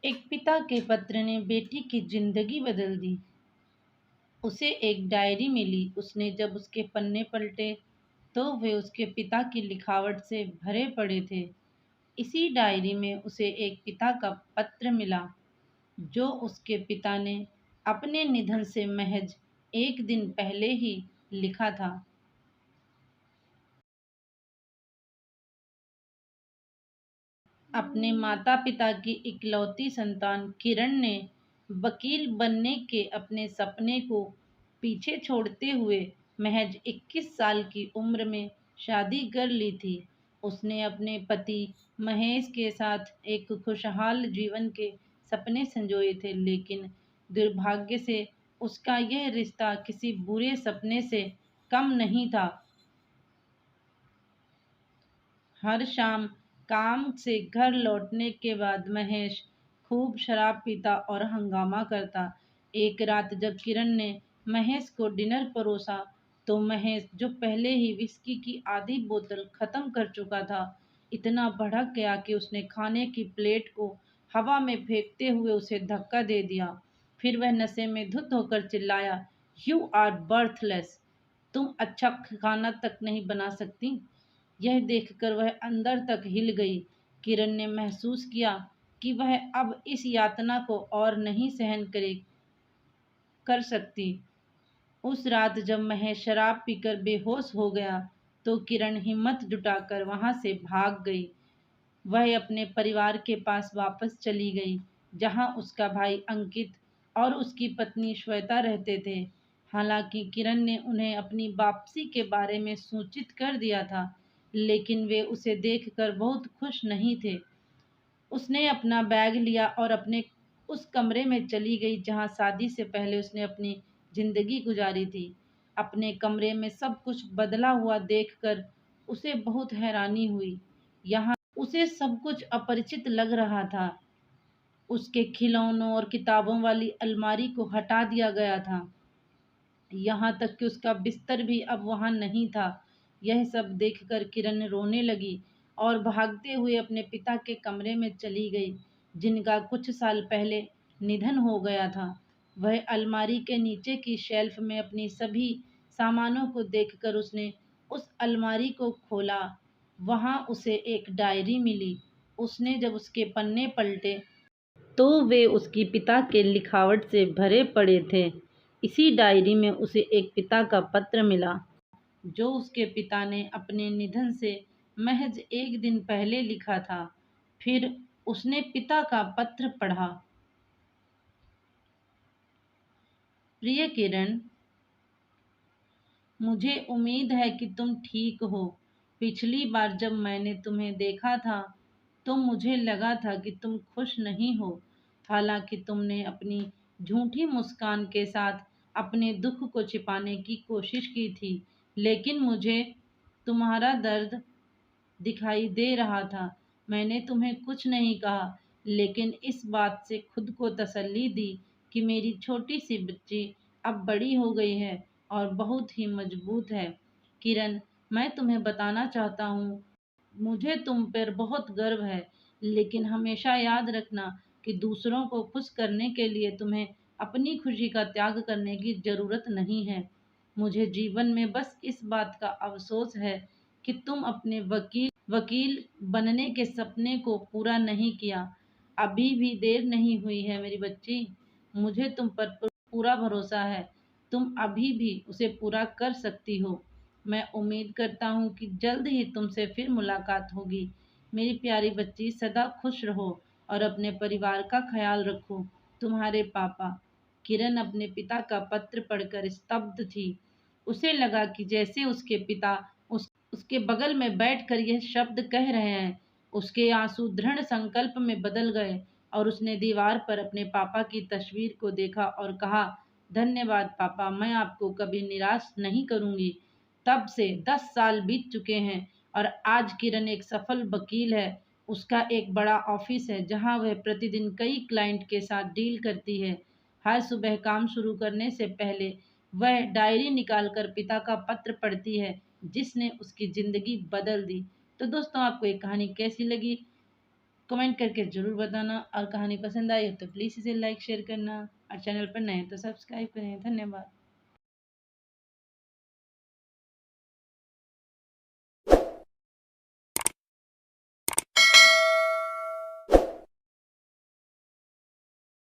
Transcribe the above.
एक पिता के पत्र ने बेटी की जिंदगी बदल दी। उसे एक डायरी मिली। उसने जब उसके पन्ने पलटे तो वे उसके पिता की लिखावट से भरे पड़े थे। इसी डायरी में उसे एक पिता का पत्र मिला जो उसके पिता ने अपने निधन से महज एक दिन पहले ही लिखा था। अपने माता पिता की इकलौती संतान किरण ने वकील बनने के अपने सपने को पीछे छोड़ते हुए महज 21 साल की उम्र में शादी कर ली थी। उसने अपने पति महेश के साथ एक खुशहाल जीवन के सपने संजोए थे, लेकिन दुर्भाग्य से उसका यह रिश्ता किसी बुरे सपने से कम नहीं था। हर शाम काम से घर लौटने के बाद महेश खूब शराब पीता और हंगामा करता। एक रात जब किरण ने महेश को डिनर परोसा तो महेश, जो पहले ही विस्की की आधी बोतल खत्म कर चुका था, इतना भड़क गया कि उसने खाने की प्लेट को हवा में फेंकते हुए उसे धक्का दे दिया। फिर वह नशे में धुत होकर चिल्लाया, "यू आर बर्थलेस! तुम अच्छा खाना तक नहीं बना सकती।" यह देखकर वह अंदर तक हिल गई। किरण ने महसूस किया कि वह अब इस यातना को और नहीं सहन कर सकती। उस रात जब महेश शराब पीकर बेहोश हो गया तो किरण हिम्मत जुटाकर वहां से भाग गई। वह अपने परिवार के पास वापस चली गई, जहां उसका भाई अंकित और उसकी पत्नी श्वेता रहते थे। हालांकि किरण ने उन्हें अपनी वापसी के बारे में सूचित कर दिया था, लेकिन वे उसे देखकर बहुत खुश नहीं थे। उसने अपना बैग लिया और अपने उस कमरे में चली गई जहां शादी से पहले उसने अपनी जिंदगी गुजारी थी। अपने कमरे में सब कुछ बदला हुआ देखकर उसे बहुत हैरानी हुई। यहाँ उसे सब कुछ अपरिचित लग रहा था। उसके खिलौनों और किताबों वाली अलमारी को हटा दिया गया था, यहाँ तक कि उसका बिस्तर भी अब वहां नहीं था। यह सब देखकर किरण रोने लगी और भागते हुए अपने पिता के कमरे में चली गई, जिनका कुछ साल पहले निधन हो गया था। वह अलमारी के नीचे की शेल्फ में अपनी सभी सामानों को देखकर उसने उस अलमारी को खोला। वहां उसे एक डायरी मिली। उसने जब उसके पन्ने पलटे तो वे उसकी पिता के लिखावट से भरे पड़े थे। इसी डायरी में उसे एक पिता का पत्र मिला जो उसके पिता ने अपने निधन से महज एक दिन पहले लिखा था। फिर उसने पिता का पत्र पढ़ा। प्रिय किरण, मुझे उम्मीद है कि तुम ठीक हो। पिछली बार जब मैंने तुम्हें देखा था तो मुझे लगा था कि तुम खुश नहीं हो। हालांकि तुमने अपनी झूठी मुस्कान के साथ अपने दुख को छिपाने की कोशिश की थी, लेकिन मुझे तुम्हारा दर्द दिखाई दे रहा था। मैंने तुम्हें कुछ नहीं कहा, लेकिन इस बात से खुद को तसल्ली दी कि मेरी छोटी सी बच्ची अब बड़ी हो गई है और बहुत ही मजबूत है। किरण, मैं तुम्हें बताना चाहता हूँ, मुझे तुम पर बहुत गर्व है, लेकिन हमेशा याद रखना कि दूसरों को खुश करने के लिए तुम्हें अपनी खुशी का त्याग करने की जरूरत नहीं है। मुझे जीवन में बस इस बात का अफसोस है कि तुम अपने वकील बनने के सपने को पूरा नहीं किया। अभी भी देर नहीं हुई है मेरी बच्ची। मुझे तुम पर पूरा भरोसा है। तुम अभी भी उसे पूरा कर सकती हो। मैं उम्मीद करता हूँ कि जल्द ही तुमसे फिर मुलाकात होगी। मेरी प्यारी बच्ची, सदा खुश रहो और अपने परिवार का ख्याल रखो। तुम्हारे पापा। किरण अपने पिता का पत्र पढ़कर स्तब्ध थी। उसे लगा कि जैसे उसके पिता उसके बगल में बैठकर यह शब्द कह रहे हैं। उसके आंसू दृढ़ संकल्प में बदल गए और उसने दीवार पर अपने पापा की तस्वीर को देखा और कहा, "धन्यवाद पापा, मैं आपको कभी निराश नहीं करूंगी।" तब से 10 साल बीत चुके हैं और आज किरण एक सफल वकील है। उसका एक बड़ा ऑफिस है जहां वह प्रतिदिन कई क्लाइंट के साथ डील करती है। हर सुबह काम शुरू करने से पहले वह डायरी निकालकर पिता का पत्र पढ़ती है जिसने उसकी जिंदगी बदल दी। तो दोस्तों, आपको ये कहानी कैसी लगी? कमेंट करके ज़रूर बताना, और कहानी पसंद आई हो तो प्लीज़ इसे लाइक शेयर करना, और चैनल पर नए हैं तो सब्सक्राइब करें। धन्यवाद।